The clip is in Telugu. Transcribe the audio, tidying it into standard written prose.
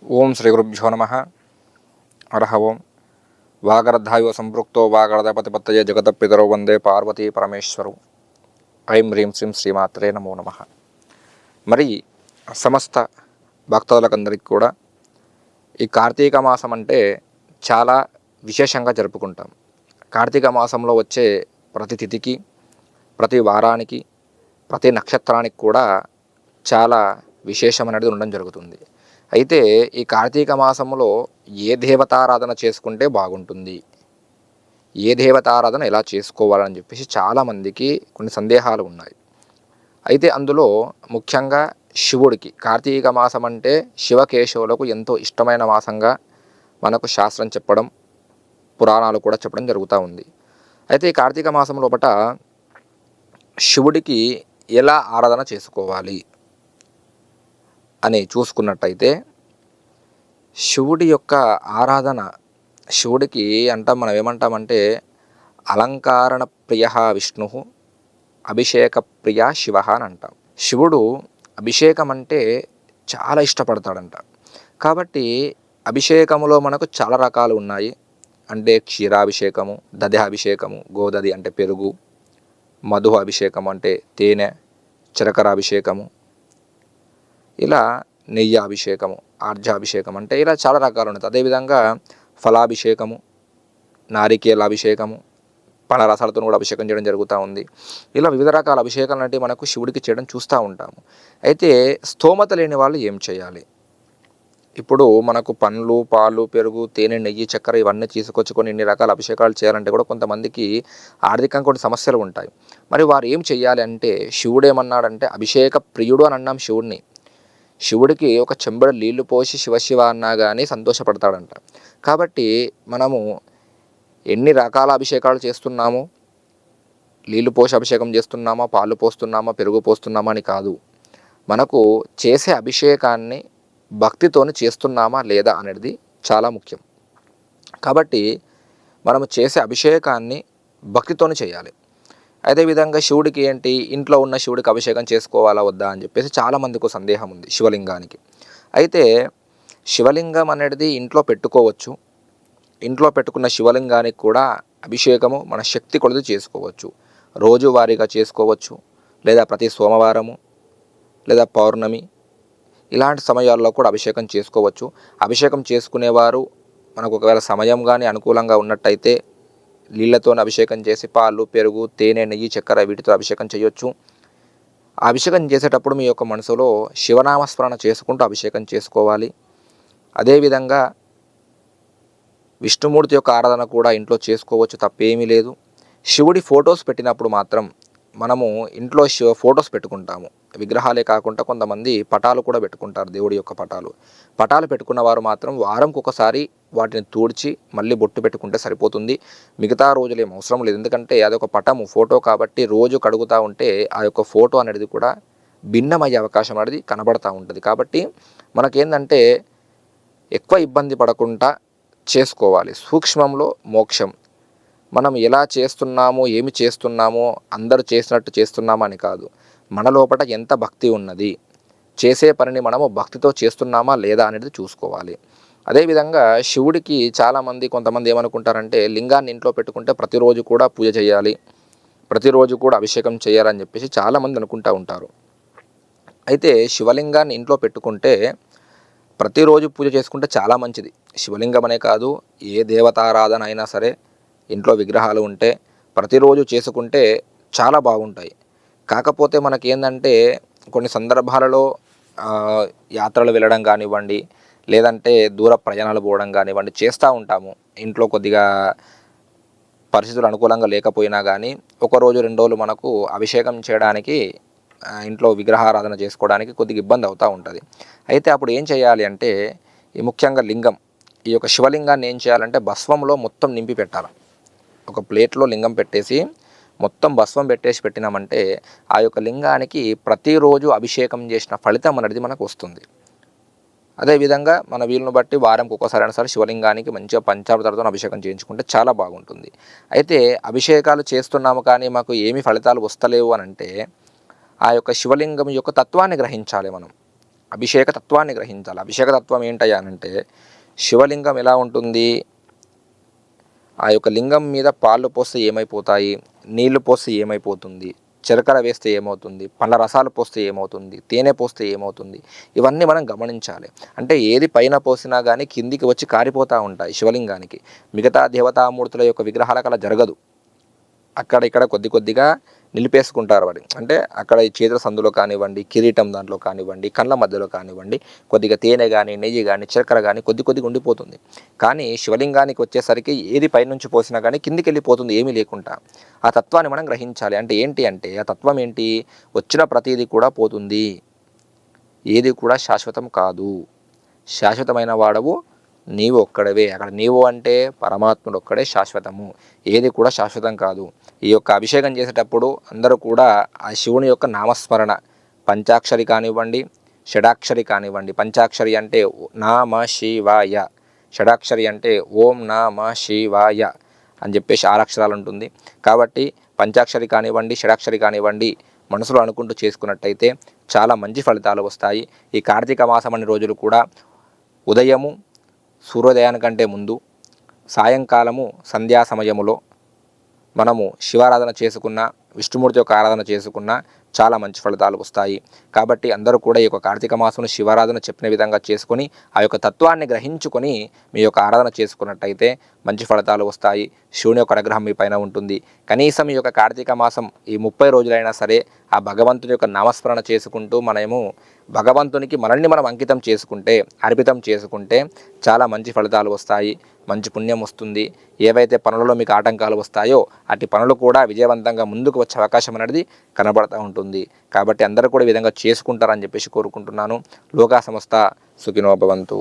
ఓం శ్రీ గురుభ్యో నమ. హరః ఓం. వాగర్ధావివ సంపృక్తో వాగర్ధపతిపత్తయే జగతపితరౌ వందే పార్వతీ పరమేశ్వరు. ఐం హ్రీం శ్రీం శ్రీమాత్రే నమో నమ. మరి సమస్త భక్తులకందరికీ కూడా ఈ కార్తీక మాసం అంటే చాలా విశేషంగా జరుపుకుంటాం. కార్తీక మాసంలో వచ్చే ప్రతి తిథికి, ప్రతి వారానికి, ప్రతి నక్షత్రానికి కూడా చాలా విశేషం అనేది ఉండడం జరుగుతుంది. అయితే ఈ కార్తీక మాసంలో ఏ దేవతారాధన చేసుకుంటే బాగుంటుంది, ఏ దేవతారాధన ఎలా చేసుకోవాలని చెప్పేసి చాలామందికి కొన్ని సందేహాలు ఉన్నాయి. అయితే అందులో ముఖ్యంగా శివుడికి కార్తీక మాసం అంటే శివకేశవులకు ఎంతో ఇష్టమైన మాసంగా మనకు శాస్త్రం చెప్పడం, పురాణాలు కూడా చెప్పడం జరుగుతూ ఉంది. అయితే ఈ కార్తీక మాసం లోపట శివుడికి ఎలా ఆరాధన చేసుకోవాలి అని చూసుకున్నట్టయితే, శివుడి యొక్క ఆరాధన, శివుడికి మనం ఏమంటామంటే అలంకారణ ప్రియ విష్ణు, అభిషేక ప్రియ శివ అని అంటాం. శివుడు అభిషేకం అంటే చాలా ఇష్టపడతాడంట. కాబట్టి అభిషేకములో మనకు చాలా రకాలు ఉన్నాయి. అంటే క్షీరాభిషేకము, దధ్యాభిషేకము, గోదది అంటే పెరుగు, మధు అభిషేకం అంటే తేనె, చరకరాభిషేకము, ఇలా నెయ్యి అభిషేకము, ఆర్జాభిషేకం అంటే ఇలా చాలా రకాలు ఉంటుంది. అదేవిధంగా ఫలాభిషేకము, నారికేల అభిషేకము, పనరసాలతో కూడా అభిషేకం చేయడం జరుగుతూ ఉంది. ఇలా వివిధ రకాల అభిషేకాలు అంటే మనకు శివుడికి చేయడం చూస్తూ ఉంటాము. అయితే స్తోమత లేని వాళ్ళు ఏం చేయాలి? ఇప్పుడు మనకు పండ్లు, పాలు, పెరుగు, తేనె, నెయ్యి, చక్కెర ఇవన్నీ తీసుకొచ్చుకొని ఇన్ని రకాల అభిషేకాలు చేయాలంటే కూడా కొంతమందికి ఆర్థికంగా కొన్ని సమస్యలు ఉంటాయి. మరి వారు ఏం చేయాలి అంటే, శివుడు ఏమన్నాడంటే అభిషేక ప్రియుడు అని అన్నాం శివుడిని. శివుడికి ఒక చెంబెడు నీళ్లు పోసి శివ అన్నా కానీ సంతోషపడతాడంట. కాబట్టి మనము ఎన్ని రకాల అభిషేకాలు చేస్తున్నాము, నీళ్లు పోసి అభిషేకం చేస్తున్నామా, పాలు పోస్తున్నామా, పెరుగు పోస్తున్నామా అని కాదు, మనకు చేసే అభిషేకాన్ని భక్తితోని చేస్తున్నామా లేదా అనేది చాలా ముఖ్యం. కాబట్టి మనము చేసే అభిషేకాన్ని భక్తితోని చేయాలి. అదేవిధంగా శివుడికి ఏంటి, ఇంట్లో ఉన్న శివుడికి అభిషేకం చేసుకోవాలా వద్దా అని చెప్పేసి చాలామందికి సందేహం ఉంది శివలింగానికి. అయితే శివలింగం అనేది ఇంట్లో పెట్టుకోవచ్చు. ఇంట్లో పెట్టుకున్న శివలింగానికి కూడా అభిషేకము మన శక్తి కొలది చేసుకోవచ్చు. రోజువారీగా చేసుకోవచ్చు, లేదా ప్రతి సోమవారము, లేదా పౌర్ణమి ఇలాంటి సమయాల్లో కూడా అభిషేకం చేసుకోవచ్చు. అభిషేకం చేసుకునేవారు మనకు ఒకవేళ సమయం కానీ అనుకూలంగా ఉన్నట్టయితే నీళ్లతో అభిషేకం చేసి పాలు, పెరుగు, తేనె, నెయ్యి, చక్కెర వీటితో అభిషేకం చేయొచ్చు. ఆ అభిషేకం చేసేటప్పుడు మీ యొక్క మనసులో శివనామస్మరణ చేసుకుంటూ అభిషేకం చేసుకోవాలి. అదేవిధంగా విష్ణుమూర్తి యొక్క ఆరాధన కూడా ఇంట్లో చేసుకోవచ్చు, తప్పేమీ లేదు. శివుడి ఫొటోస్ పెట్టినప్పుడు మాత్రం మనము ఇంట్లో ఫొటోస్ పెట్టుకుంటాము. విగ్రహాలే కాకుండా కొంతమంది పటాలు కూడా పెట్టుకుంటారు, దేవుడి యొక్క పటాలు పెట్టుకున్న వారు మాత్రం వారంకి ఒకసారి వాటిని తూడ్చి మళ్ళీ బొట్టు పెట్టుకుంటే సరిపోతుంది. మిగతా రోజులు ఏం అవసరం లేదు. ఎందుకంటే అదొక పటము, ఫోటో కాబట్టి రోజు కడుగుతూ ఉంటే ఆ యొక్క ఫోటో అనేది కూడా భిన్నమయ్యే అవకాశం అనేది కనబడుతూ ఉంటుంది. కాబట్టి మనకేందంటే ఎక్కువ ఇబ్బంది పడకుండా చేసుకోవాలి. సూక్ష్మంలో మోక్షం. మనం ఎలా చేస్తున్నామో, ఏమి చేస్తున్నామో అందరూ చేసినట్టు చేస్తున్నామా అని కాదు, మన లోపల ఎంత భక్తి ఉన్నది, చేసే పనిని మనము భక్తితో చేస్తున్నామా లేదా అనేది చూసుకోవాలి. అదేవిధంగా శివుడికి కొంతమంది ఏమనుకుంటారంటే లింగాన్ని ఇంట్లో పెట్టుకుంటే ప్రతిరోజు కూడా పూజ చేయాలి, ప్రతిరోజు కూడా అభిషేకం చేయాలని చెప్పేసి చాలామంది అనుకుంటూ ఉంటారు. అయితే శివలింగాన్ని ఇంట్లో పెట్టుకుంటే ప్రతిరోజు పూజ చేసుకుంటే చాలా మంచిది. శివలింగం అనే కాదు, ఏ దేవతారాధన అయినా సరే ఇంట్లో విగ్రహాలు ఉంటే ప్రతిరోజు చేసుకుంటే చాలా బాగుంటాయి. కాకపోతే మనకేందంటే కొన్ని సందర్భాలలో యాత్రలు వెళ్ళడం కానివ్వండి, లేదంటే దూర ప్రయాణాలు పోవడం కానివ్వండి చేస్తూ ఉంటాము. ఇంట్లో కొద్దిగా పరిస్థితులు అనుకూలంగా లేకపోయినా కానీ 1 రోజు 2 రోజులు మనకు అభిషేకం చేయడానికి, ఇంట్లో విగ్రహారాధన చేసుకోవడానికి కొద్దిగా ఇబ్బంది అవుతూ ఉంటుంది. అయితే అప్పుడు ఏం చేయాలి అంటే, ఈ ముఖ్యంగా లింగం, ఈ యొక్క శివలింగాన్ని ఏం చేయాలంటే భస్వంలో మొత్తం నింపి పెట్టాలి. ఒక ప్లేట్లో లింగం పెట్టేసి మొత్తం భస్వం పెట్టినామంటే ఆ యొక్క లింగానికి ప్రతిరోజు అభిషేకం చేసిన ఫలితం అనేది మనకు వస్తుంది. అదేవిధంగా మన వీలును బట్టి వారంకి ఒక్కసారి అయినా సరే శివలింగానికి మంచిగా పంచామృతాలతో అభిషేకం చేయించుకుంటే చాలా బాగుంటుంది. అయితే అభిషేకాలు చేస్తున్నాము కానీ మాకు ఏమి ఫలితాలు వస్తలేవు అని అంటే, ఆ యొక్క శివలింగం యొక్క తత్వాన్ని గ్రహించాలి మనం. అభిషేక తత్వాన్ని గ్రహించాలి. అభిషేక తత్వం ఏంటయ్యా అనంటే, శివలింగం ఎలా ఉంటుంది, ఆ యొక్క లింగం మీద పాలు పోస్తే ఏమైపోతాయి, నీళ్లు పోస్తే ఏమైపోతుంది, చరకర వేస్తే ఏమవుతుంది, పండ్ల రసాలు పోస్తే ఏమవుతుంది, తేనె పోస్తే ఏమవుతుంది, ఇవన్నీ మనం గమనించాలి. అంటే ఏది పైన పోసినా కానీ కిందికి వచ్చి కారిపోతూ ఉంటాయి శివలింగానికి. మిగతా దేవతామూర్తుల యొక్క విగ్రహాలకు అలా జరగదు. అక్కడ ఇక్కడ కొద్ది కొద్దిగా నిలిపేసుకుంటారు వాడి. అంటే అక్కడ ఈ చేతుల సందులో కానివ్వండి, కిరీటం దాంట్లో కానివ్వండి, కళ్ళ మధ్యలో కానివ్వండి, కొద్దిగా తేనె కానీ, నెయ్యి కానీ, చక్కెర కానీ కొద్ది కొద్దిగా ఉండిపోతుంది. కానీ శివలింగానికి వచ్చేసరికి ఏది పైనుంచి పోసినా కానీ కిందికి వెళ్ళిపోతుంది ఏమీ లేకుండా. ఆ తత్వాన్ని మనం గ్రహించాలి. అంటే ఏంటి అంటే, ఆ తత్వం ఏంటి, వచ్చిన ప్రతిదీ కూడా పోతుంది, ఏది కూడా శాశ్వతం కాదు. శాశ్వతమైన వాడవు నీవు ఒక్కడవే. అక్కడ నీవు అంటే పరమాత్ముడు ఒక్కడే శాశ్వతము, ఏది కూడా శాశ్వతం కాదు. ఈ యొక్క అభిషేకం చేసేటప్పుడు అందరూ కూడా ఆ శివుని యొక్క నామస్మరణ, పంచాక్షరి కానివ్వండి, షడాక్షరి కానివ్వండి. పంచాక్షరి అంటే నామ శివాయ, షడాక్షరి అంటే ఓం నామ శివాయ అని చెప్పేసి 6 అక్షరాలు ఉంటుంది. కాబట్టి పంచాక్షరి కానివ్వండి, షడాక్షరి కానివ్వండి మనసులో అనుకుంటూ చేసుకున్నట్టయితే చాలా మంచి ఫలితాలు వస్తాయి. ఈ కార్తీక మాసం అన్ని రోజులు కూడా ఉదయము సూర్యోదయానికంటే ముందు, సాయంకాలము సంధ్యా సమయములో మనము శివారాధన చేసుకున్న, విష్ణుమూర్తి యొక్క ఆరాధన చేసుకున్న చాలా మంచి ఫలితాలు వస్తాయి. కాబట్టి అందరూ కూడా ఈ యొక్క కార్తీక మాసంలో శివారాధన చెప్పిన విధంగా చేసుకొని ఆ యొక్క తత్వాన్ని గ్రహించుకొని మీ యొక్క ఆరాధన చేసుకున్నట్టయితే మంచి ఫలితాలు వస్తాయి. శివుని యొక్క అనుగ్రహం మీ పైన ఉంటుంది. కనీసం ఈ యొక్క కార్తీక మాసం ఈ 30 రోజులైనా సరే ఆ భగవంతుని యొక్క నామస్మరణ చేసుకుంటూ మనము భగవంతునికి మనల్ని మనం అంకితం చేసుకుంటే, అర్పితం చేసుకుంటే చాలా మంచి ఫలితాలు వస్తాయి, మంచి పుణ్యం వస్తుంది. ఏవైతే పనులలో మీకు ఆటంకాలు వస్తాయో అటు పనులు కూడా విజయవంతంగా ముందుకు వచ్చే అవకాశం అనేది కనబడుతూ ఉంటుంది. కాబట్టి అందరూ కూడా ఈ విధంగా చేసుకుంటారని చెప్పేసి కోరుకుంటున్నాను. లోకా సమస్త సుఖినో భవంతు.